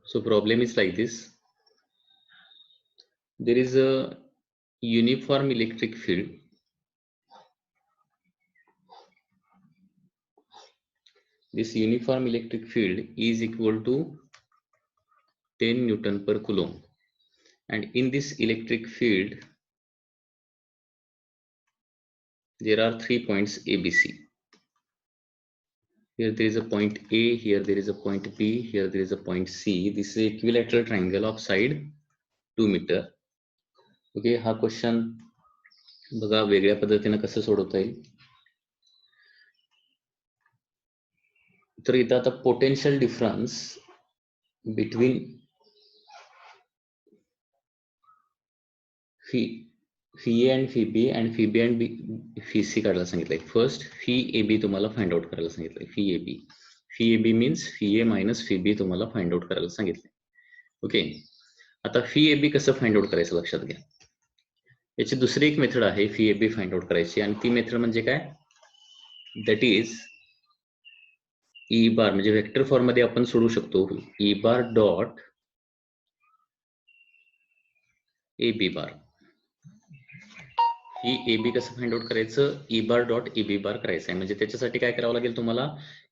So problem is like this. There is a uniform electric field. This uniform electric field is equal to 10 Newton per Coulomb. And in this electric field, there are 3 points ABC. Here there is a point A, here there is a point B, here there is a point C. This is equilateral triangle of side 2 meter. Okay, हा question बघा वेगळ्या पद्धतीने कसं सोडवता येईल. तर इथं आता potential difference between phi A and phi B and phi B and phi C काढायला सांगितलंय. फर्स्ट फी ए बी तुम्हाला फाइंड आउट करायला सांगितलंय. Phi A B means phi A minus phi B तुम्हाला फाइंड आउट करायला सांगितलंय. ओके, आता fee A B कसं फाइंड आउट करायचं लक्षात घ्या. याची दुसरी एक मेथड आहे phi A B find out करायची, आणि ती मेथड म्हणजे काय, दॅट इज ई बार. म्हणजे वेक्टर फॉर्म मध्ये आपण सोडू शकतो. E bar dot A B bar. He A B कसं फाइंड आउट करायचं, E bar dot E B bar करायचं आहे. म्हणजे त्याच्यासाठी काय करावं लागेल तुम्हाला,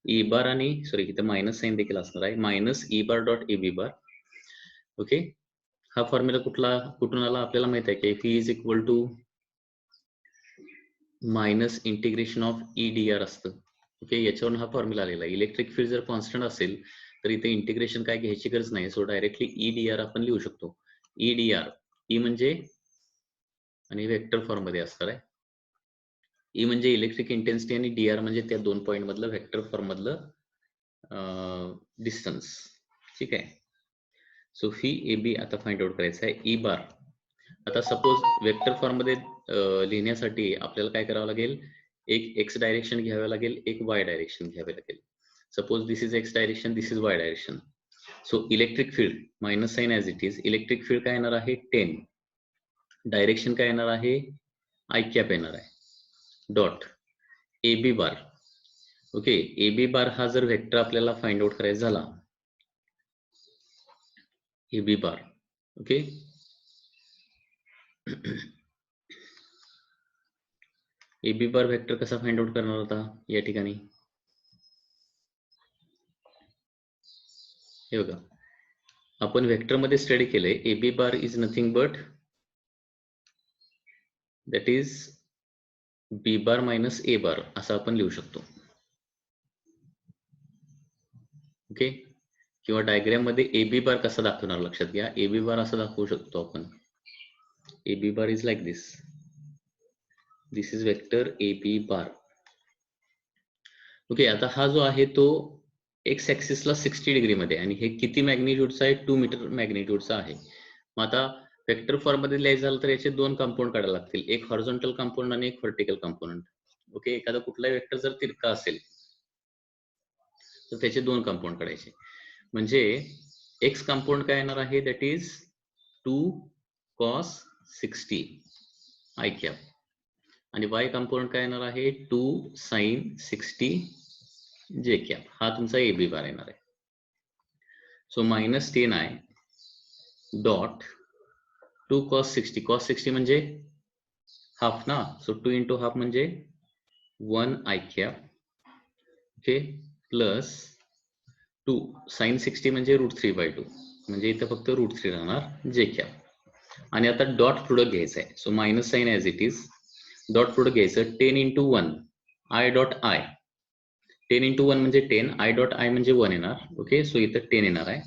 ई बार आणि सॉरी इथं मायनस साइन देखील असणार आहे, minus E bar dot A B bar. Okay, हा फॉर्म्युला कुठून आला आपल्याला माहित आहे की phi is equal to minus integration of E D R असतं. ओके, याच्यावरून हा फॉर्म्युला आलेला आहे. इलेक्ट्रिक फील्ड जर कॉन्स्टंट असेल तर इथे इंटिग्रेशन काय घ्यायची गरज नाही. So directly E D R आपण लिहू शकतो. ई डी आर, ई म्हणजे आणि वेक्टर फॉर्म मध्ये असणार आहे. ई म्हणजे इलेक्ट्रिक इंटेन्सिटी आणि डी आर म्हणजे त्या दोन पॉईंट मधलं वेक्टर फॉर्म मधलं डिस्टन्स. ठीक आहे. सो फी ए बी आता फाइंड आउट करायचं आहे. ई बार आता सपोज वेक्टर फॉर्म मध्ये लिहिण्यासाठी आपल्याला काय करावं लागेल, एक एक्स डायरेक्शन घ्यावे लागेल, एक वाय डायरेक्शन घ्यावे लागेल. Suppose this is X direction, this is Y direction. So electric field minus sign as it is. Electric field काय येणार आहे 10. डायरेक्शन काय येणार आहे आय कॅप येणार आहे. Dot A B bar. Okay, A B बार हा जर वेक्टर आपल्याला फाइंड आउट करायचा झाला, A B bar. Okay, A B bar vector कसा फाइंड आउट करणार होता या ठिकाणी, हे बघा आपण वेक्टर मध्ये स्टडी केलंय. A B bar is nothing but that is B bar minus A bar असं आपण लिहू शकतो. ओके, किंवा डायग्राम मध्ये ए बी बार कसा दाखवणार लक्षात घ्या. ए बी बार असं दाखवू शकतो आपण. A B bar is like this. This is vector A B bar. Okay, आता हा जो आहे तो एक्स ऍक्सिसला 60 डिग्री मध्ये, आणि हे किती मॅग्निट्यूडचा आहे, 2 मीटर मॅग्निट्यूडचा आहे. मग आता वेक्टर फॉर्म मध्ये लिहायचं झालं तर याचे दोन कंपाऊंड काढायला लागतील, एक हॉरिझॉन्टल कंपाऊंड आणि एक व्हर्टिकल कंपाऊंड. ओके, एखादा कुठलाही वेक्टर जर तिरका असेल तर त्याचे दोन कंपाऊंड काढायचे. म्हणजे एक्स कंपाऊंड काय येणार आहे, that is 2 cos 60 i cap, आणि वाय कंपाऊंड काय येणार आहे 2 sin 60 जे कॅप. हा तुमचा ए बी बार येणार आहे. So minus 10i dot 2 cos 60. cos 60 म्हणजे हाफ ना, सो 2 इंटू हाफ म्हणजे 1 i cap. Okay, plus 2 sin 60 म्हणजे √3/2, म्हणजे इथं फक्त √3 राहणार जे कॅप. आणि आता डॉट प्रोडक्ट घ्यायचं आहे. So minus sign as it is, dot product घ्यायचं 10 into 1 I dot I. 10 into 1 म्हणजे 10, आय डॉट आय म्हणजे 1 येणार. ओके, सो इथं 10 येणार आहे,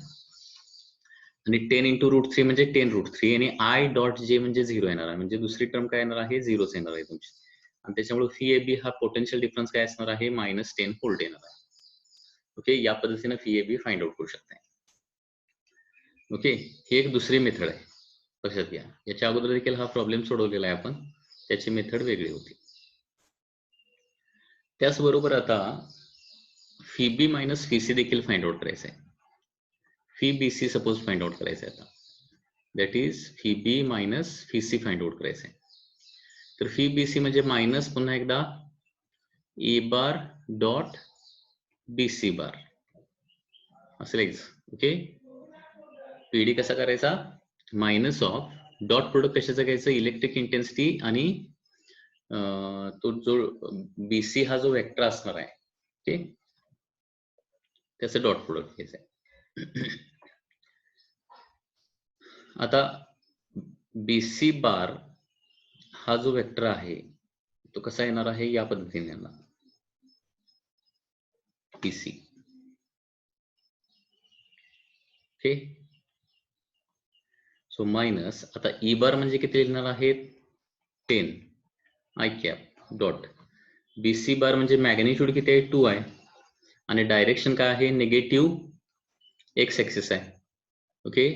आणि 10 इंटू √3 म्हणजे 10 √3, आणि आय डॉट जे म्हणजे 0 येणार आहे. म्हणजे दुसरी टर्म काय येणार आहे, 0च येणार आहे तुमची. आणि त्याच्यामुळे फी ए बी हा पोटेन्शियल डिफरन्स काय असणार आहे, -10 व्होल्ट येणार आहे. ओके, या पद्धतीने phi A B find out करू शकताय. ओके, ही एक दुसरी मेथड आहे, लक्षात घ्या. याच्या अगोदर देखील हा प्रॉब्लेम सोडवलेला आहे आपण, त्याची मेथड वेगळी होती. त्याचबरोबर आता phi B minus phi C देखील फाइंड आउट करायचं आहे. Phi B C suppose find out करायचं आहे आता, that is phi B minus phi C find out करायचं आहे. तर फी बी सी म्हणजे मायनस पुन्हा एकदा ए बार डॉट बी सी बार असं लिहायचं. ओके, पीडी कसा करायचा, मायनस ऑफ डॉट प्रोडक्ट कशाचं घ्यायचं, इलेक्ट्रिक इंटेन्सिटी आणि तो जो बीसी हा जो वेक्टर असणार आहे ते त्याचं डॉट प्रोडक्ट घ्यायचं. आता बीसी बार हा जो वेक्टर आहे तो कसा येणार आहे, या पद्धतीने येणार बीसी. ओके, सो मायनस आता ई बार म्हणजे किती लिहिणार आहे, 10 आय कॅप डॉट बीसी बार म्हणजे मॅग्निट्यूड किती आहे, 2 आहे आणि डायरेक्शन काय आहे, निगेटिव्ह एक्स ऍक्सिस आहे. ओके,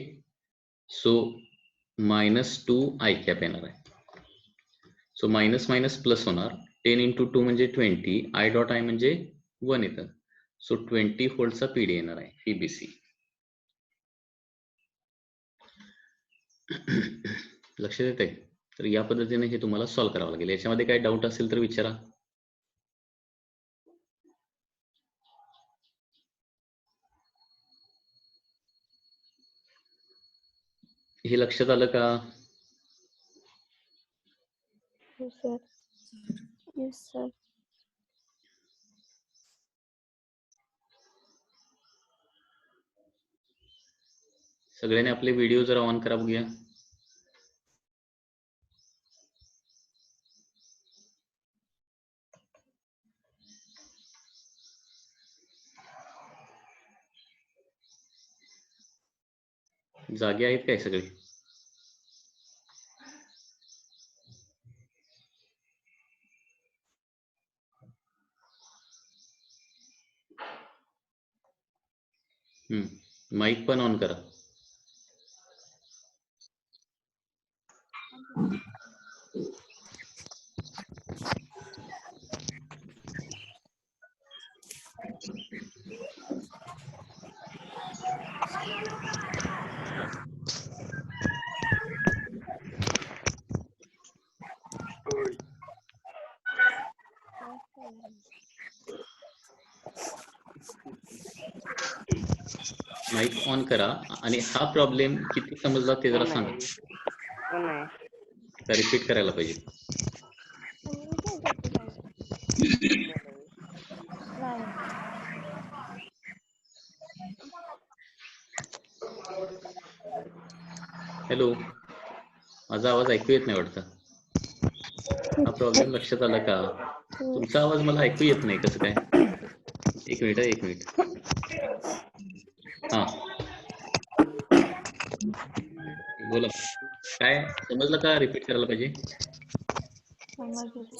सो -2 आय कॅप येणार आहे. सो मायनस मायनस प्लस होणार, 10 इंटू 2 म्हणजे 20, आय डॉट आय म्हणजे 1 येतं. सो 20 व्होल्टचा पीडी येणार आहे ही बीसी. लक्षात येते. तर या पद्धतीने हे तुम्हाला सॉल्व्ह करावं लागेल. याच्यामध्ये काही डाऊट असेल तर विचारा. हे लक्षात आलं का? Yes, sir. Yes, sir. सगळ्यांनी आपले व्हिडिओ जरा ऑन करा बघूया. जागे आहेत काय सगळे? माईक पण ऑन करा. माईक ऑन करा आणि हा प्रॉब्लेम किती समजला ते जरा सांगा. का रिपीट करायला पाहिजे? हॅलो, माझा आवाज ऐकू येत नाही वाटतं. हा प्रॉब्लेम लक्षात आला का? तुमचा आवाज मला ऐकू येत नाही, कसं काय? एक मिनिट. हा बोला, काय समजलं का? रिपीट करायला पाहिजे?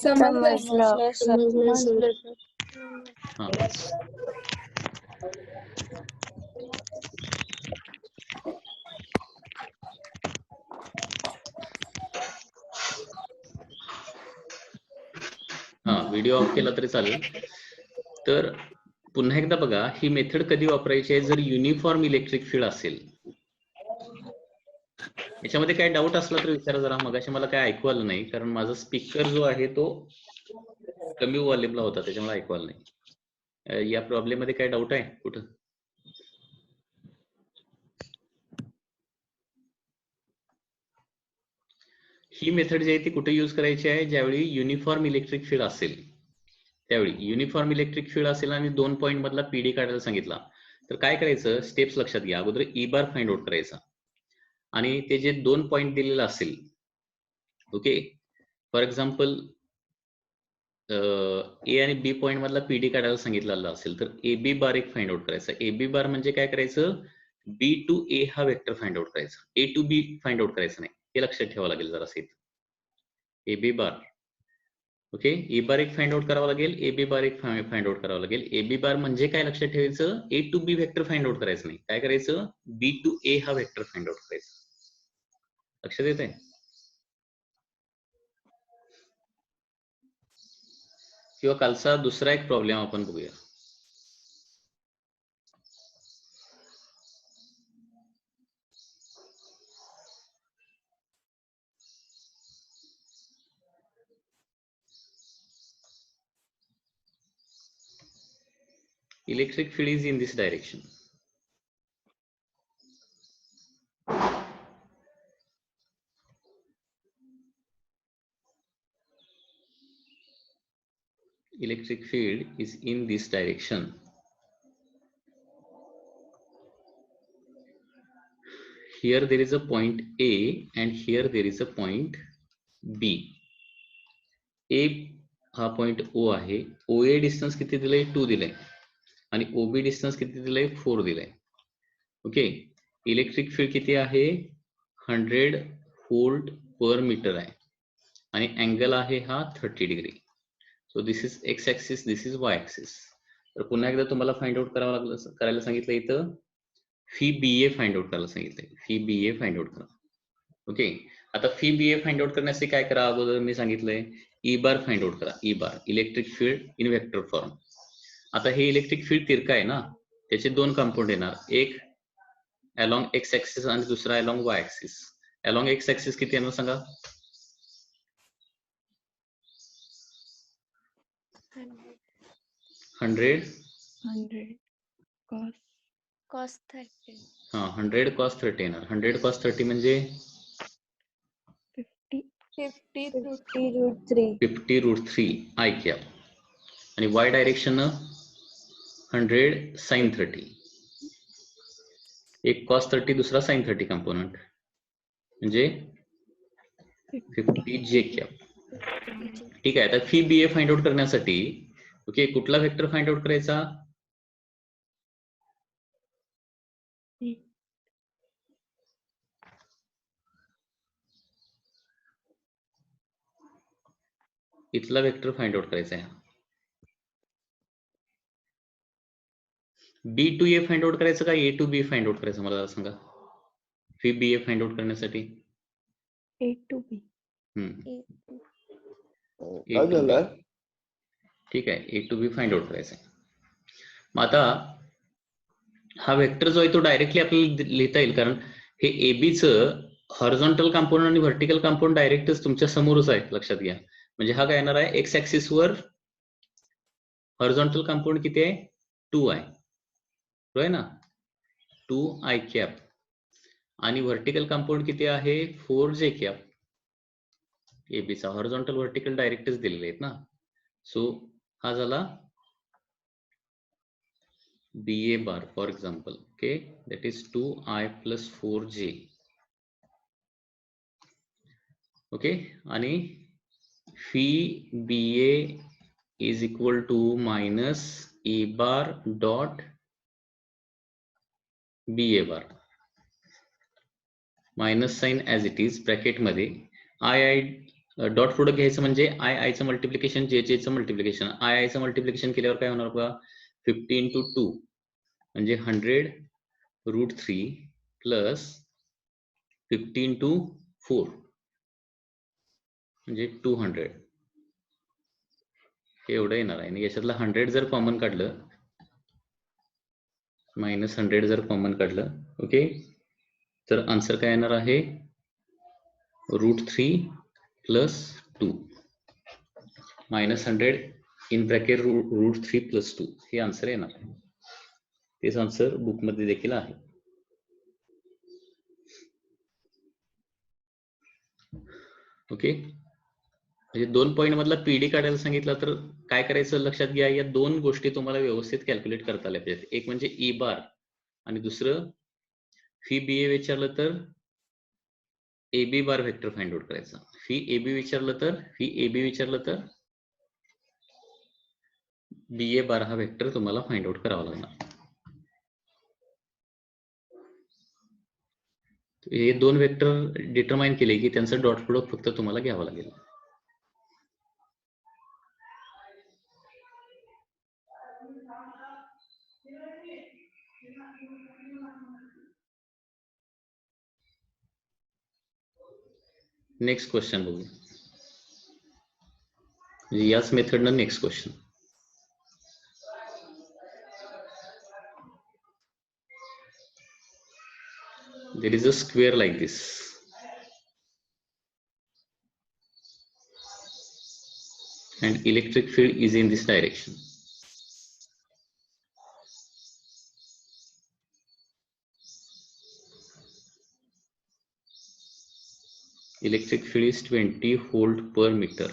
समजलं सर. हा, हा व्हिडिओ ऑफ केला तरी चालेल. तर पुन्हा एकदा बघा, ही मेथड कधी वापरायची आहे, जर युनिफॉर्म इलेक्ट्रिक फील्ड असेल. याच्यामध्ये काय डाऊट असला तर विचारा जरा. मगाशी मला काय ऐकू आलं नाही, कारण माझा स्पीकर जो आहे तो कमी व्हॉल्यूमला होता, त्याच्यामुळे ऐकू आलं नाही. या प्रॉब्लेम मध्ये काय डाऊट आहे कुठं? ही मेथड जी आहे ती कुठे यूज करायची आहे, ज्यावेळी युनिफॉर्म इलेक्ट्रिक फील्ड असेल त्यावेळी. युनिफॉर्म इलेक्ट्रिक फील्ड असेल आणि 2 पॉईंट मधला पीडी काढायला सांगितला तर काय करायचं, स्टेप्स लक्षात घ्या. अगोदर ई बार फाइंड आउट करायचा आणि ते जे 2 पॉईंट दिलेलं असेल, ओके, फॉर एक्झाम्पल ए आणि बी पॉईंट मधला पीडी काढायला सांगितलेला असेल तर ए बी बार एक फाइंड आउट करायचा. ए बी बार म्हणजे काय करायचं, बी टू ए हा वेक्टर फाइंड आउट करायचा, ए टू बी फाइंड आउट करायचं नाही. हे लक्षात ठेवावं लागेल जरा सेट. ए बी बार, ओके, ए बार एक फाइंड आउट करावं लागेल, ए बी बार एक फाइंड आउट करावं लागेल. ए बी बार म्हणजे काय लक्षात ठेवायचं, A to B vector find out करायचं नाही. काय करायचं, बी टू ए हा वेक्टर फाइंड आउट करायचा. लक्षात येत आहे? किंवा कालचा दुसरा एक प्रॉब्लेम आपण बघूया. Electric field is in this direction. electric field is in this direction, here there is a point A and here there is a point B. A हा पॉइंट O आहे. OA डिस्टन्स किती दिलंय? 2 दिलंय आणि OB distance किती दिलंय? 4 दिलंय. Okay, electric field किती आहे? 100 व्होल्ट पर मीटर आहे आणि अँगल आहे हा 30 degree. So this is x axis, this is Y axis. तर पुन्हा एकदा तुम्हाला फाइंड आउट करायला सांगितलं इथं फी BA फाइंड आउट करायला सांगितलंय. फी BA फाइंड आउट करा. ओके, आता फी BA फाइंड आउट करण्यासाठी काय करा? अगोदर मी सांगितलंय ई बार फाइंड आउट करा. E bar electric field in vector form. आता हे इलेक्ट्रिक फील्ड तिरका आहे ना, त्याचे दोन कंपाऊंड येणार, एक अलॉंग एक्स ऍक्सिस आणि दुसरा along Y axis. Along x axis किती येणार सांगा? 100 cos 30. हा 100 cos 30 येणार. 100 cos 30 म्हणजे 50 root 3. 50 रूट 3 आय कॅप आणि वाय डायरेक्शन 100 sin 30. एक cos 30 दुसरा sin 30 कंपोनंट म्हणजे 50 जे कॅप. ठीक आहे, आता फी BA फाइंड आउट करण्यासाठी ओके कुठला वेक्टर फाइंड आउट करायचा? इथला वेक्टर फाइंड आउट करायचा आहे. B to A find out करायचं का A to B find out करायचं? मला सांगा फी BA फाइंड आउट करण्यासाठी. A to B. A to B. ठीक आहे, A to B find out करायचं आहे. मग आता हा वेक्टर जो आहे तो डायरेक्टली आपल्याला लिहिता येईल, कारण हे AB चं हॉरिझॉन्टल कंपाऊंड आणि व्हर्टिकल कंपाऊंड डायरेक्टच तुमच्या समोरच आहे, लक्षात घ्या. म्हणजे हा काय येणार आहे? एक्स ऍक्सिस वर हॉरिझॉन्टल कंपाऊंड किती आहे? 2 आहे, बरोबर ना? 2 आय कॅप आणि व्हर्टिकल कंपाऊंड किती आहे? 4 जे कॅप. AB चा हॉरिझॉन्टल व्हर्टिकल डायरेक्टच दिलेले आहेत ना. सो हा झाला BA bar for example. Okay, that is 2I plus 4J. Okay, आणि phi BA is equal to minus A bar dot BA bar. Minus sign as it is bracket मध्ये I dot product घ्यायचं म्हणजे I चं multiplication J चं multiplication. I चं multiplication केल्यावर काय होणार बघा? 50 into 2 म्हणजे 100 रूट 3 प्लस 50 into 4 म्हणजे 200. हे एवढं येणार आहे आणि याच्यातला 100 जर कॉमन काढलं, मायनस 100 जर कॉमन काढलं, ओके, तर आन्सर काय येणार आहे? Root 3 plus 2 minus 100 in bracket root 3 plus 2 हे आन्सर येणार आहे. तेच आन्सर बुक मध्ये देखील आहे. ओके, म्हणजे 2 पॉईंट मधला PD काढायला सांगितलं तर काय करायचं लक्षात घ्या. या दोन गोष्टी तुम्हाला व्यवस्थित कॅल्क्युलेट करता आल्या पाहिजेत. एक म्हणजे ई बार आणि दुसरं फी BA विचारलं तर AB बार वेक्टर फाइंड आउट करायचा. फी AB विचारलं तर BA बार हा वेक्टर तुम्हाला फाइंड आउट करावा लागणार. हे दोन वेक्टर डिटरमाइन केले की त्यांचं डॉट प्रोडक्ट फक्त तुम्हाला घ्यावं लागेल. नेक्स्ट क्वेश्चन बघू. याच मेथडनं next question. There is a square like this. And electric field is in this direction. Electric field is 20 volt per meter.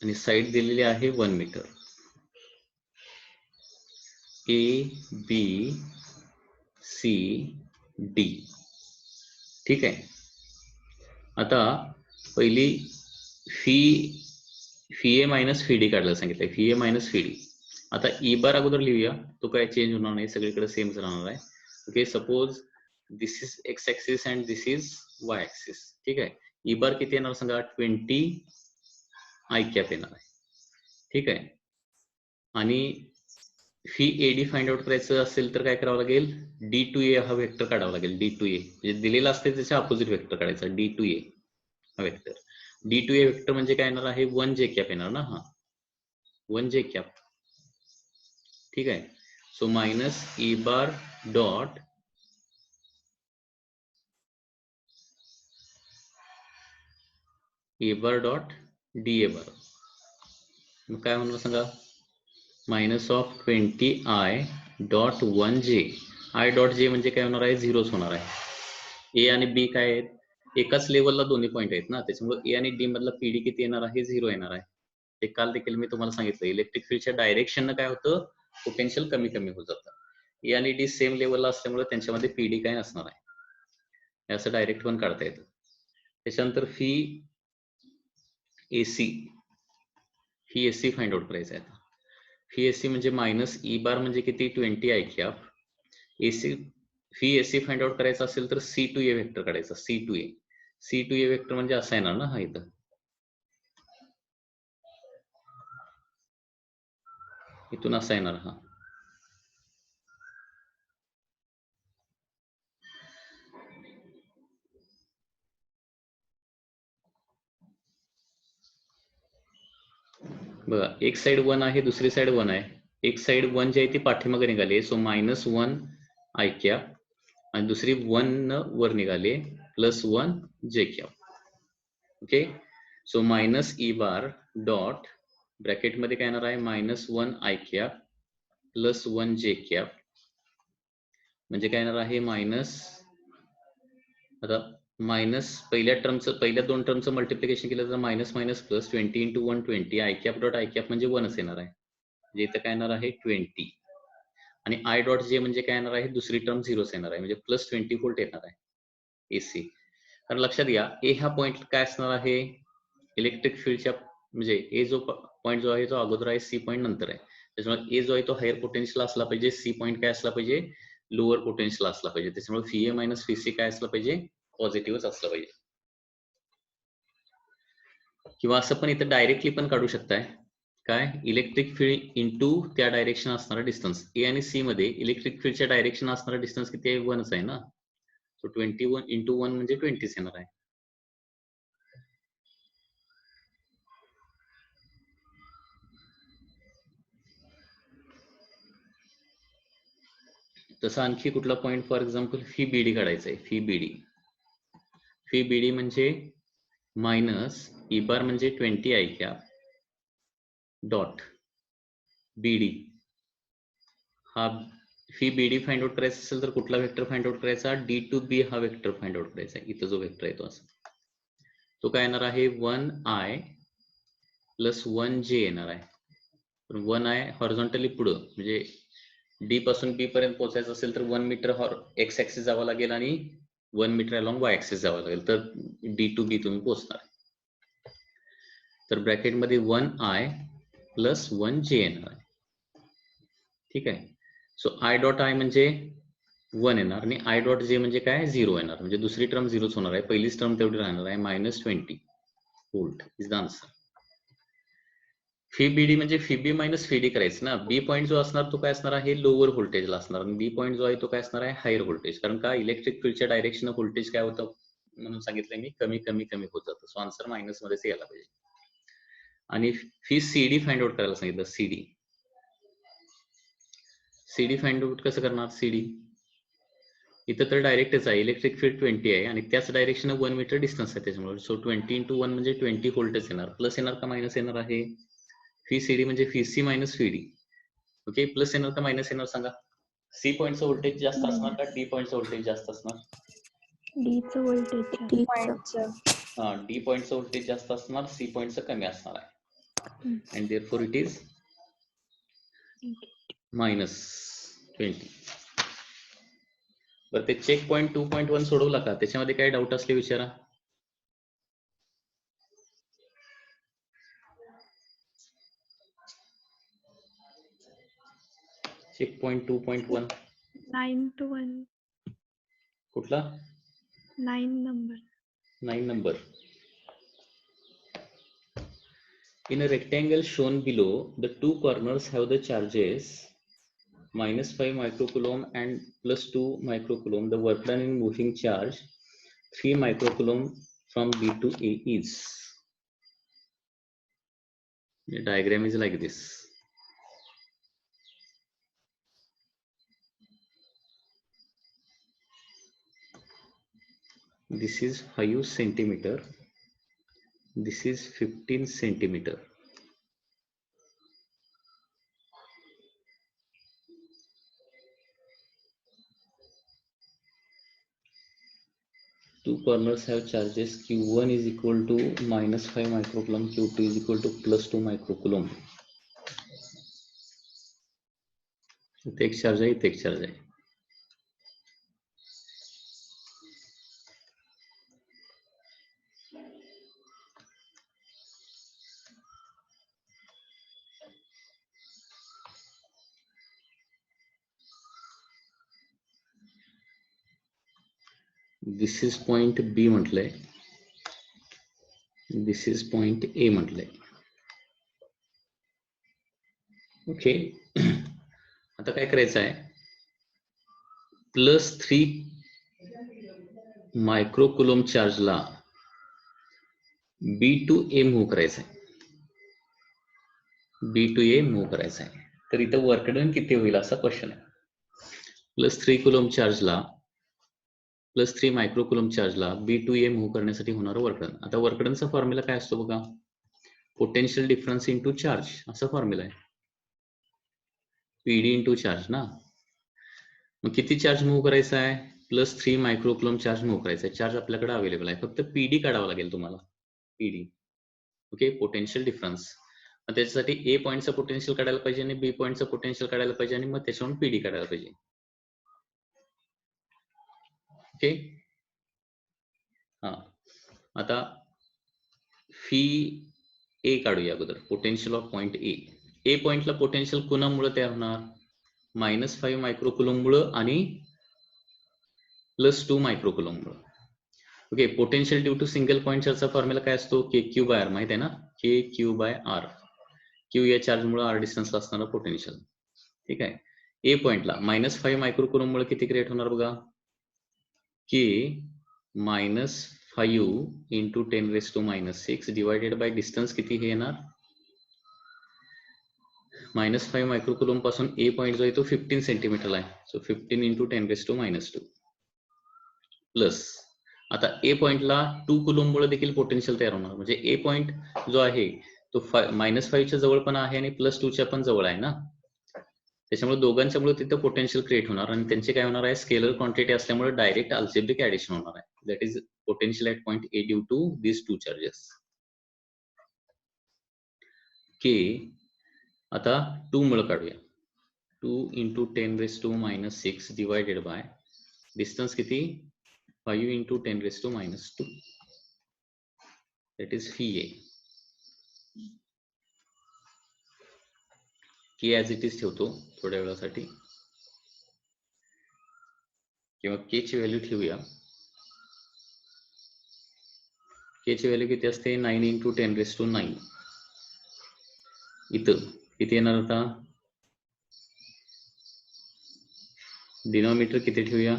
आणि साईड दिलेली आहे 1 metre. A B C D. ठीक आहे. आता पहिली phi A minus phi D काढायला सांगितलंय. Phi A minus phi D. आता ई बार अगोदर लिहूया, तो काय चेंज होणार नाही, सगळीकडे सेमच राहणार आहे. Okay, suppose this is x axis and this is Y axis. ठीक आहे. ई बार किती येणार सांगा? 20 आय कॅप येणार आहे. ठीक आहे. आणि fee A D find out करायचं असेल तर काय करावं लागेल? डी टू ए हा वेक्टर काढावा लागेल. डी टू ए म्हणजे दिलेला असते त्याच्या अपोजिट वेक्टर काढायचा. डी टू ए हा वेक्टर. डी टू ए वेक्टर म्हणजे काय येणार आहे? 1 जे कॅप येणार ना. हा 1 जे कॅप. ठीक आहे. So minus E bar dot A bar dot D A bar. मग काय म्हणणार सांगा? मायनस ऑफ 20 आय डॉट 1 जे. आय डॉट जे म्हणजे काय होणार आहे? झिरोच होणार आहे. ए आणि बी काय आहेत? एकाच लेवलला दोन्ही पॉईंट आहेत ना, त्याच्यामुळे ए आणि डी मधला पीडी किती येणार आहे? 0 येणार आहे. ते काल देखील मी तुम्हाला सांगितलं, इलेक्ट्रिक फील्डच्या डायरेक्शन काय होतं? पोटेन्शियल कमी कमी होत जातं. ए आणि डी सेम लेवलला असल्यामुळे त्यांच्यामध्ये पीडी काय नसणार आहे. हे असं डायरेक्ट पण काढता येतं. त्याच्यानंतर फी एसी फाइंड आउट करायचं आहे. फी एसी म्हणजे मायनस ई बार म्हणजे किती? 20 i cap. AC fee AC find out करायचं असेल तर सी टू ए वेक्टर काढायचा. सी टू ए वेक्टर म्हणजे असा येणार ना हा इथं. इथून असा येणार हा. बघा, एक साइड 1 आहे, दुसरी साइड 1 आहे. एक साइड 1 जी आहे ती पाठीमागे निघाली, सो -1 आय कॅप, आणि दुसरी 1 वर निघाली +1 जे cap. Okay, so minus E bar dot bracket मध्ये काय येणार आहे? -1 आय कॅप +1 जे कॅप म्हणजे काय येणार आहे? मायनस, आता मायनस पहिल्या दोन टर्मचं मल्टिप्लिकेशन केलं तर minus minus plus 20 × 1 20 i cap dot i cap म्हणजे 1च येणार आहे. म्हणजे इथं काय येणार आहे? 20. आणि आय डॉट जे म्हणजे काय येणार आहे? दुसरी टर्म 0च येणार आहे, म्हणजे +20 व्होल्ट येणार आहे एसी. कारण लक्षात घ्या, ए हा पॉइंट काय असणार आहे? इलेक्ट्रिक फील्डच्या, म्हणजे ए जो पॉइंट जो आहे तो अगोदर आहे, सी पॉइंट नंतर आहे. त्याच्यामुळे ए जो आहे तो हायर पोटेन्शियल असला पाहिजे, सी पॉइंट काय असला पाहिजे? लोअर पोटेन्शियल असला पाहिजे. त्याच्यामुळे fee A minus phi C काय असलं पाहिजे? पॉझिटिव्हच असलं पाहिजे. किंवा असं पण इथं डायरेक्टली पण काढू शकताय. काय? इलेक्ट्रिक फील्ड इंटू त्या डायरेक्शन असणारा डिस्टन्स. ए आणि सी मध्ये इलेक्ट्रिक फील्डच्या डायरेक्शन असणारा डिस्टन्स किती आहे? 1च आहे ना. सो 21 × 1 म्हणजे 20च येणार आहे. तसं आणखी कुठला पॉइंट? फॉर एक्झाम्पल फी बीडी काढायचा आहे. फी बीडी म्हणजे मायनस ई बार म्हणजे 20 आय कॅप डॉट बीडी. हा फी बीडी फाइंड आउट करायचा असेल तर कुठला वेक्टर फाइंड आउट करायचा? डी टू बी हा वेक्टर फाइंड आउट करायचा. इथं जो वेक्टर आहे तो असा, तो काय येणार आहे? 1 आय प्लस 1 जे येणार आहे. 1 आय हॉरिझॉन्टली पुढं, म्हणजे डी पासून बी पर्यंत पोहोचायचं असेल तर 1 मीटर एक्स ऍक्सिस जावं लागेल आणि 1 मीटर अलॉंग वाय ऍक्सिस जावं लागेल, तर डी टू बी तुम्ही पोहोचणार. तर ब्रॅकेट मध्ये 1 आय प्लस 1 जे येणार आहे. ठीक आहे. सो आय डॉट आय म्हणजे 1 येणार आणि आय डॉट जे म्हणजे काय? 0 येणार. म्हणजे दुसरी टर्म 0च होणार आहे, पहिलीच टर्म तेवढी राहणार आहे. -20 volt is the answer. Phi BD म्हणजे phi B minus phi D करायचं ना. बी पॉईंट जो असणार तो काय असणार आहे? लोअर व्होल्टेजला असणार, आणि बी पॉईंट जो आहे तो काय असणार आहे? Higher voltage. कारण का? इलेक्ट्रिक फील्डच्या डायरेक्शन व्होल्टेज काय होतं म्हणून सांगितलंय मी? कमी कमी कमी होत जातं. सो आन्सर मायनस मध्येच यायला पाहिजे. आणि फी सीडी फाइंड आउट करायला सांगितलं. सीडी फाइंड आउट कसं करणार? सीडी इथं तर डायरेक्टच आहे, इलेक्ट्रिक फील्ड 20 आहे आणि त्याच डायरेक्शन 1 मीटर डिस्टन्स आहे. त्याच्यामुळे सो 20 × 1 म्हणजे 20 व्होल्टच येणार. प्लस येणार का मायनस येणार आहे? फी सीडी म्हणजे phi C minus phi D. Okay, plus येणार का मायनस येणार सांगा? सी पॉइंटचं व्होल्टेज जास्त असणार का डी पॉइंटचं व्होल्टेज जास्त असणार? डी चं व्होल्टेज हा, डी पॉइंटचं व्होल्टेज जास्त असणार, सी पॉइंटचं कमी असणार आहे. and therefore it is -20. बरं ते चेक पॉइंट 2.1 सोडवला का? त्याच्यामध्ये काय डाऊट असले विचारा. Check point 2.1 9 to 1. कुठला? 9 number. 9 number. In a rectangle shown below, the two corners have the charges -5 microcoulomb and +2 microcoulomb. The work done in moving charge 3 microcoulomb from B to A is. The diagram is like this. This is 5 centimeter. This is 15 centimeter. Two corners have charges Q1 is equal to -5 microcoulomb, Q2 is equal to +2 microcoulomb. इथे एक charge आहे, इथे एक charge आहे. This is point B म्हटलंय, this is point A म्हटलंय. Okay. आता काय करायचं आहे, +3 मायक्रोकुलम चार्जला B to A मूव्ह करायचं आहे. B to A मूव्ह करायचं आहे. तर इथं वर्क डन किती होईल असा क्वेश्चन आहे. +3 कुलम चार्जला +3 मायक्रोकुलम चार्जला B to A मूव्ह करण्यासाठी होणारं वर्क डन. आता वर्क डनचा फॉर्म्युला काय असतो बघा, पोटेन्शियल डिफरन्स इंटू चार्ज असा फॉर्म्युला आहे. PD इंटू चार्ज ना. मग किती चार्ज मूव्ह करायचा आहे? +3 मायक्रोकुलम चार्ज मूव्ह करायचा आहे. चार्ज आपल्याकडे अवेलेबल आहे, फक्त PD काढावा लागेल तुम्हाला. PD okay, potential difference. मग त्याच्यासाठी A पॉईंटचं पोटेन्शियल काढायला पाहिजे आणि B पॉईंटचं पोटेन्शियल काढायला पाहिजे आणि मग त्याच्यावरून PD काढायला पाहिजे. ओके. हा, आता फी ए काढूया अगोदर. Potential of point A. A पॉइंटला पोटेन्शियल कोणामुळे तयार होणार? -5 मायक्रोकुलम मुळे आणि +2 मायक्रोकुलम मुळे. Okay, potential due to single point चार्जचा फॉर्म्युला काय असतो? KQ/R माहित आहे ना, KQ/R. Q या चार्ज मुळे R डिस्टन्सला असणारा पोटेन्शियल. ठीक आहे. ए पॉइंटला -5 मायक्रोकुलम मुळे किती क्रिएट होणार बघा, K -5 into 10⁻⁻6 divided by distance किती हे येणार, -5 मायक्रोकुलम पासून ए पॉइंट जो आहे तो 15 सेंटीमीटर आहे. So 15 into 10⁻². प्लस आता ए पॉइंटला 2 कुलम मुळे देखील पोटेन्शियल तयार होणार. म्हणजे ए पॉइंट जो आहे तो -5 च्या जवळ पण आहे आणि +2 च्या पण जवळ आहे ना. त्याच्यामुळे दोघांच्या मुळे तिथं पोटेन्शियल क्रिएट होणार आणि त्यांचे काय होणार आहे, स्केलर क्वांटिटी असल्यामुळे डायरेक्ट अल्जेब्रिक ऍडिशन होणार आहे. That is potential at point A due to these two charges. K आता 2 मुळे काढूया. 2 इंटू 10⁻⁻6 डिवायडेड बाय डिस्टन्स किती, 5 into 10⁻². That is fee A. K as it is ठेवतो थोड्या वेळासाठी, किंवा के ची व्हॅल्यू ठेवूया. के ची व्हॅल्यू किती असते, 9 इंटू 10⁻9. इथं किती येणार, आता डिनॉमिनेटर किती ठेवूया,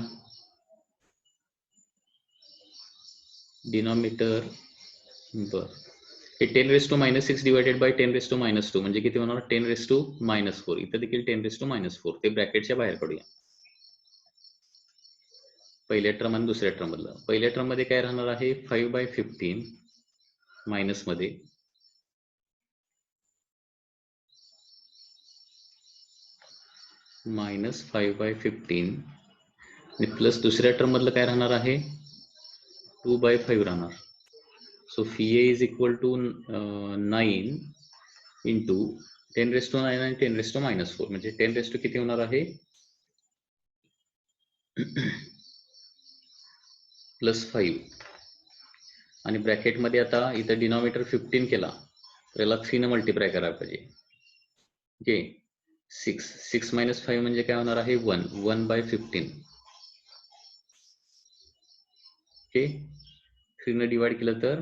डिनॉमिनेटर बर हे 10⁻⁻6 डिवायडेड बाय 10⁻⁻2 म्हणजे किती होणार, 10⁻⁻4. इथं देखील 10⁻⁻4. ते ब्रॅकेटच्या बाहेर काढूया. पहिल्या टर्म आणि दुसऱ्या टर्म मधलं. पहिल्या टर्म मध्ये काय राहणार आहे, 5/15 मायनस मध्ये -5/15 आणि प्लस दुसऱ्या टर्म मधलं काय राहणार आहे, 2/5 राहणार. So phi A is equal to 9 into 10⁻⁹ आणि 10⁻⁴ म्हणजे 10 किती होणार आहे +5 आणि ब्रॅकेट मध्ये आता इथं डिनॉमिनेटर 15 केला तर याला 3 ने मल्टिप्लाय करायला पाहिजे. ओके 6 - 5 म्हणजे काय होणार आहे 1/15. ओके 3 ने डिवाइड केलं तर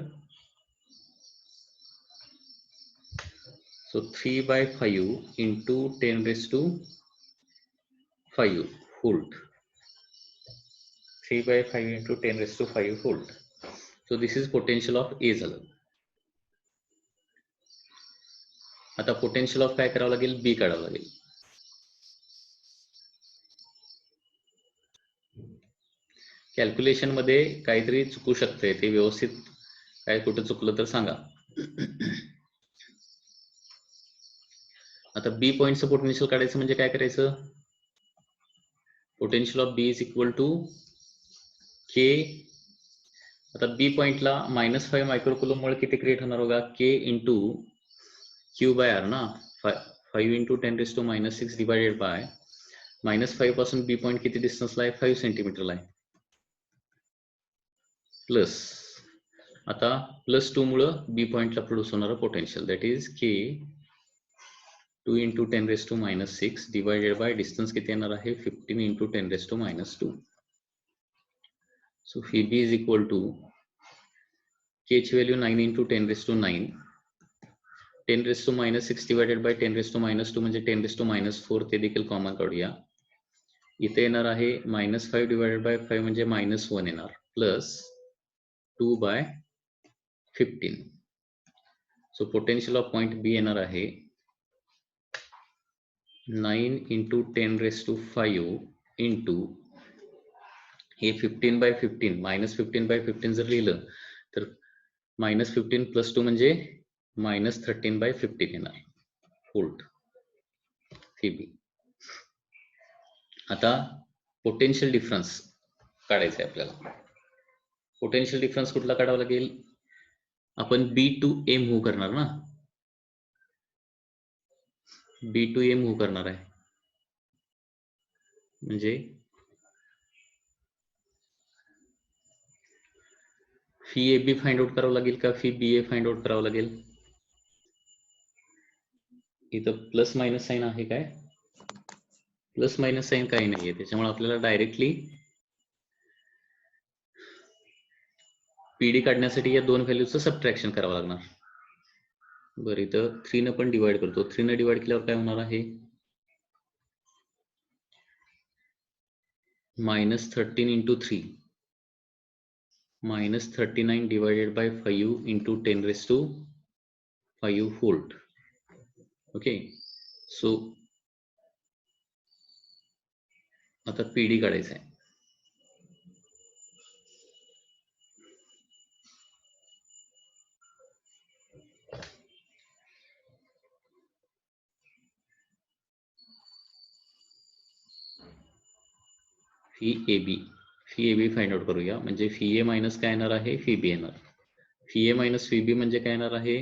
so 3/5 into 10⁵ volt. 3/5 into 10⁵ volt. So this is potential of A झालं. आता पोटेन्शियल ऑफ काय करावं लागेल बी काढावं लागेल. कॅल्क्युलेशन मध्ये काहीतरी चुकू शकते ते व्यवस्थित काय कुठं चुकलं तर सांगा. आता बी पॉइंटचं पोटेन्शियल काढायचं म्हणजे काय करायचं potential of B is equal to K. आता बी पॉइंटला -5 मायक्रोकुलम मुळे किती क्रिएट होणार होगा के इंटू Q/R ना 5 इंटू 10⁻⁻6 डिवाइडेड बाय -5 पासून बी पॉइंट किती डिस्टन्सला आहे 5 सेंटीमीटरला आहे प्लस आता +2 मुळे बी पॉइंटला प्रोड्यूस होणारा potential that is K 2 into 10⁻⁻6 divided by distance किती येणार आहे 15 into 10⁻². So phi B is equal to K ची व्हॅल्यू 9 इंटू 10⁻9 10⁻⁻6 डिवाइडेड बाय 10⁻² म्हणजे 10⁻⁴ ते देखील कॉमन काढूया. इथे येणार आहे -5 डिवाइडेड बाय 5 म्हणजे -1 येणार plus 2/15. So potential of point B येणार आहे 9 इंटू 10⁵ इंटू हे 15/15 -15/15 जर लिहिलं तर -15 + 2 म्हणजे -13/15 येणार व्होल्ट Vb. आता पोटेन्शियल डिफरन्स काढायचा आहे आपल्याला. पोटेन्शियल डिफरन्स कुठला काढावा लागेल आपण B to A मूव्ह करणार ना B to A मूव्ह करणार आहे म्हणजे phi A B find out करावं लागेल का phi B A find out करावं लागेल. इथं प्लस मायनस साइन आहे काय प्लस मायनस साइन काही नाहीये त्याच्यामुळे आपल्याला डायरेक्टली पीडी काढण्यासाठी या दोन व्हॅल्यूचं सबट्रॅक्शन करावं लागणार. बरं इथं 3 ने पण डिवाइड करतो 3 ने डिवाइड केल्यावर काय होणार आहे -13 into 3 -39 divided by 5 into 10⁵ volt. Okay so आता पीडी काढायचं आहे. Phi A B find out करूया म्हणजे फी ए मायनस काय येणार आहे फी बी येणार. फी ए मायनस फी बी म्हणजे काय येणार आहे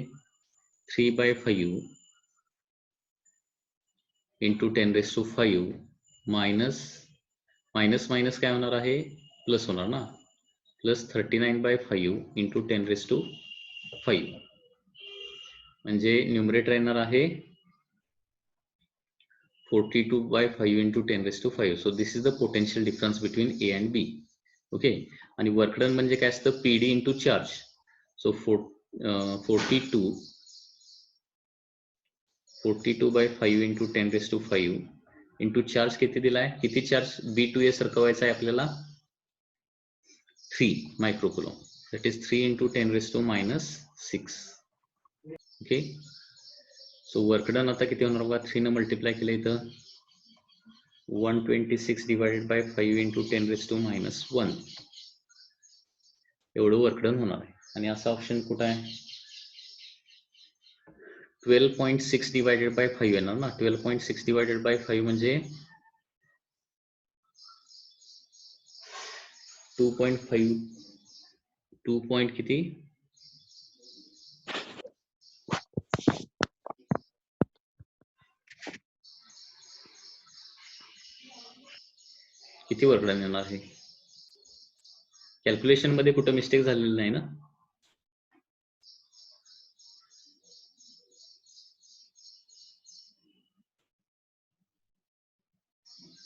3/5 इंटू 10⁵ मायनस मायनस काय होणार आहे प्लस होणार ना प्लस 39/5 इंटू 10⁵ म्हणजे न्यूमरेटर येणार आहे 42/5 into 10⁵. So this is the potential difference between A and B. Okay आणि वर्क डन म्हणजे काय असतं PD into charge. So 42/5 into 10⁵ into charge किती दिलाय किती चार्ज बी टू ए सरकवायचा आहे आपल्याला 3 microcoulomb that is 3 into 10⁻⁻6. Okay so work done आता किती होणार बघा 3 ने मल्टिप्लाय केलं इथं 126 डिवाइडेड बाय 5 इंटू 10⁻⁻1 एवढं वर्क डन होणार आहे. आणि असा ऑप्शन कुठं आहे 12.6 डिवाइडेड बाय 5 येणार ना 12.6 डिवाइडेड बाय 5 म्हणजे 2.5 2 पॉइंट किती किती वर्क डन येणार आहे? कॅल्क्युलेशन मध्ये कुठं मिस्टेक झालेली नाही ना?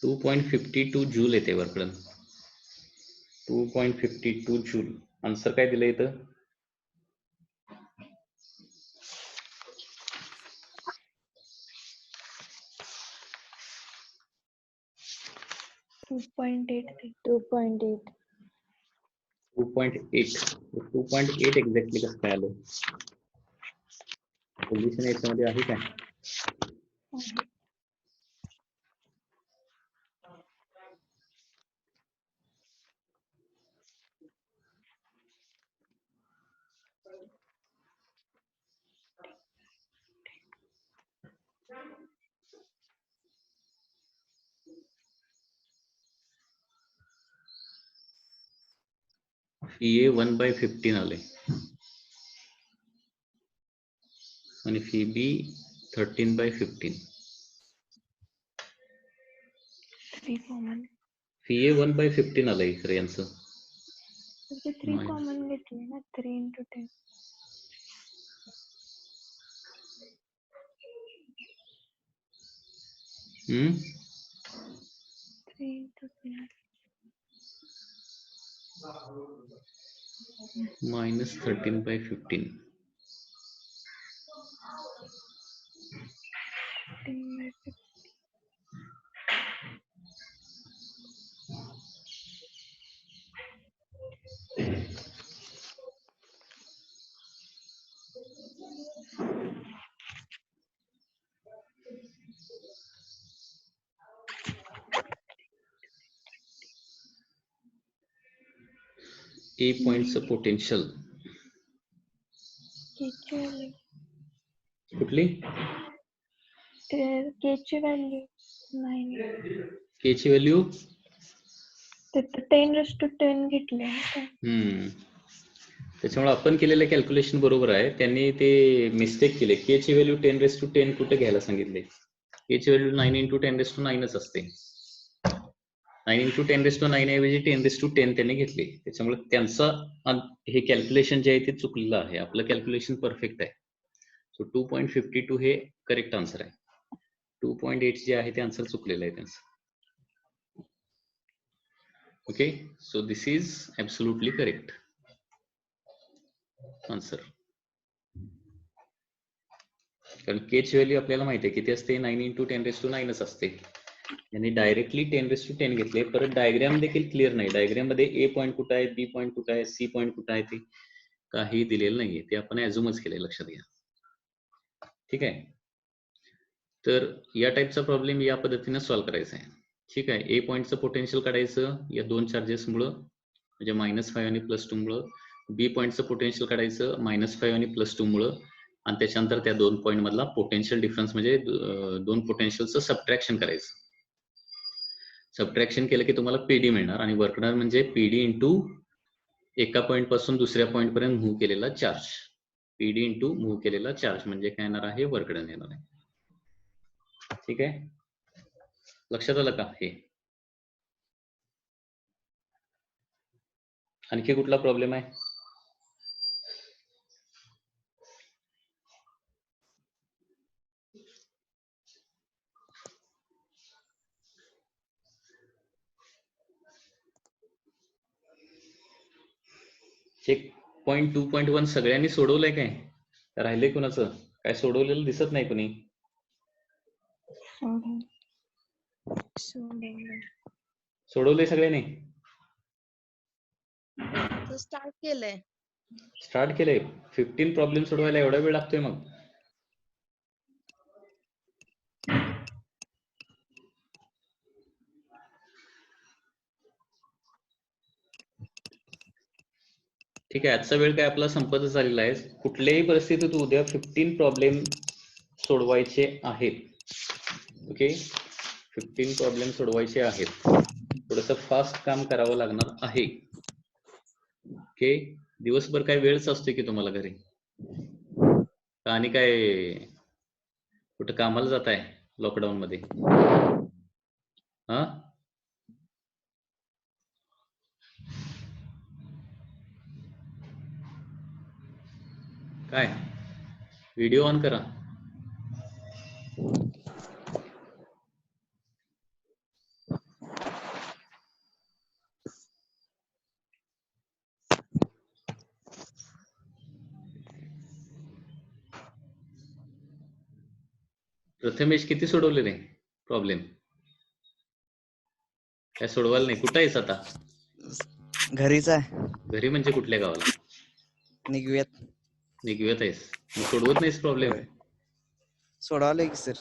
$2.52 जूल येते वर्क डन. 2.52 जूल. आन्सर काय दिलं इथं? टू पॉइंट एट 2.8 एक्झॅक्टली कसं काय आलं? सोल्युशन याच्यामध्ये आहे काय? फी ए 1/15 आले आणि फी बी 13/15. थ्री कॉमन फी ए 1/15 आलंय खरं यांचं. थ्री कॉमन घेतले ना 3 into 10. हम्म 3 into 10. -13/15. 10/15. ए पॉइंटचं पोटेन्शियल कुठली? केची व्हॅल्यू 9. के ची व्हॅल्यू तिथं 10⁻10 घेतले ना ते. त्याच्यामुळे आपण केलेलं कॅल्क्युलेशन बरोबर आहे. त्यांनी ते मिस्टेक केले. के ची व्हॅल्यू 10⁻10 कुठे घ्यायला सांगितले? के ची व्हॅल्यू 9 × 10⁻9च असते. 9 × 10⁻9 ऐवजी 10⁻10 त्यांनी घेतले. त्याच्यामुळे त्यांचं हे कॅल्क्युलेशन जे आहे ते चुकलेलं आहे. आपलं कॅल्क्युलेशन परफेक्ट आहे. सो 2.52 हे करेक्ट आन्सर आहे. 2.8 जे आहे ते आन्सर चुकलेलं आहे त्यांचं. Okay, so this is absolutely correct answer. कारण के ची व्हॅल्यू आपल्याला माहिती आहे किती असते? 9 × 10⁻9च असते. यांनी डायरेक्टली 10⁻10 घेतले. परत डायग्राम देखील क्लिअर नाही. डायग्राम मध्ये ए पॉईंट कुठं आहे, बी पॉईंट कुठं आहे, सी पॉईंट कुठं आहे ते काही दिलेलं नाहीये. ते आपण ऍझ्युमच केले. लक्षात घ्या. ठीक आहे. तर या टाईपचा प्रॉब्लेम या पद्धतीने सॉल्व्ह करायचा आहे. ठीक आहे. ए पॉईंटचं पोटेन्शियल काढायचं या दोन चार्जेस मुळे, म्हणजे -5 आणि +2 मुळे. बी पॉईंटचं पोटेन्शियल काढायचं -5 आणि +2 मुळे. आणि त्याच्यानंतर त्या दोन पॉईंट मधला पोटेन्शियल डिफरन्स म्हणजे दोन पोटेन्शियलचं सबट्रॅक्शन करायचं. सबट्रॅक्शन केलं की तुम्हाला पीडी मिळणार आणि वर्क डन म्हणजे पीडी इंटू एका पॉईंट पासून दुसऱ्या पॉईंट पर्यंत मूव्ह केलेला चार्ज. पीडी इंटू मूव्ह केलेला चार्ज म्हणजे काय येणार आहे? वर्क डन येणार आहे. ठीक आहे. लक्षात आलं का? हे आणखी कुठला प्रॉब्लेम आहे? चेक पॉईंट 2.1 सगळ्यांनी सोडवलंय काय? राहिले कुणाचं? काय सोडवलेलं दिसत नाही कुणी. सोडवलंय सगळ्यांनी? स्टार्ट केलंय. स्टार्ट केलंय. 15 प्रॉब्लेम सोडवायला एवढा वेळ लागतोय मग? ठीक आहे. आजचा वेळ काय आपला संपतच झालेला आहे. कुठल्याही परिस्थितीत उद्या 15 प्रॉब्लेम सोडवायचे आहेत. ओके, 15 प्रॉब्लेम सोडवायचे आहेत. थोडंसं फास्ट काम करावं लागणार आहे. ओके, दिवसभर काय वेळच असतो की तुम्हाला घरी? आणि काय कुठं कामाला जाताय लॉकडाऊन मध्ये? हा, काय व्हिडिओ ऑन करा. प्रथमेश किती सोडवले रे प्रॉब्लेम? काय सोडवायला नाही? कुठं आहेस आता? घरीच आहे. घरी म्हणजे कुठल्या गावाला? निघूयात. निघवीत आहेस? मग सोडवत नाहीस प्रॉब्लेम? होय. सोडवलंय की सर.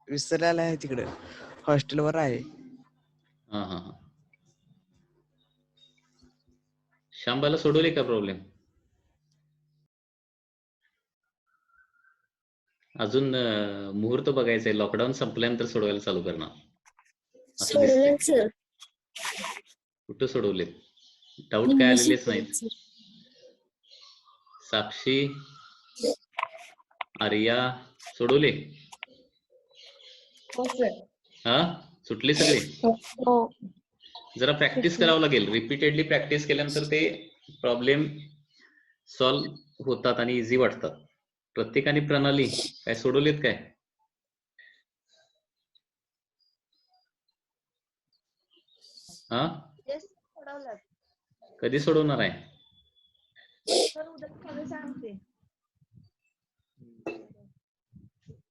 विसरलेला आहे तिकडे. हॉस्टेलवर आहे. हा हा हा. शांबाला सोडवले का प्रॉब्लेम? अजून मुहूर्त बघायचंय. लॉकडाऊन संपल्यानंतर सोडवायला चालू करणार. असं दिसतंय. सर. कुठं सोडवले? डाऊट काय आलेलेच नाहीत. साक्षी, आर्या सोडवले? हो सर. हा सुटले सगळे? हो. जरा प्रॅक्टिस करावं लागेल. रिपीटेडली प्रॅक्टिस केल्यानंतर ते प्रॉब्लेम सॉल्व्ह होतात आणि इझी वाटतात. प्रत्येकाने प्रणाली काय सोडवलेत काय? हा तेच सोडवलं. कधी सोडवणार आहे? तर उद्या सकाळी सांगते.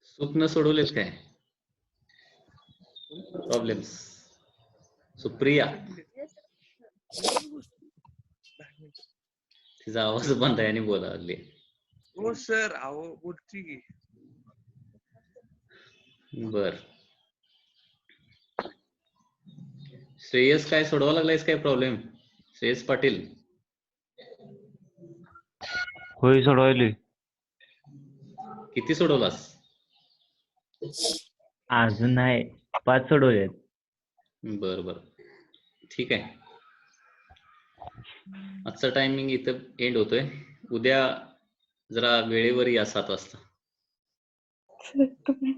सुप्न सोडवलेत काय प्रॉब्लेम्स? सुप्रिया तिचा आवाज बंद आहे आणि बोलावले. हो सर. अहो बोलती की. बर. श्रेयस काय सोडवा लागलायस काय प्रॉब्लेम? श्रेयस पाटील होय सोडवायले. किती सोडवलास? अजून नाही 5 सोडवलेत. बर बर ठीक आहे. आजचा टायमिंग इथं एंड होतोय. उद्या जरा वेळेवर या 7 वाजता. सर तुम्ही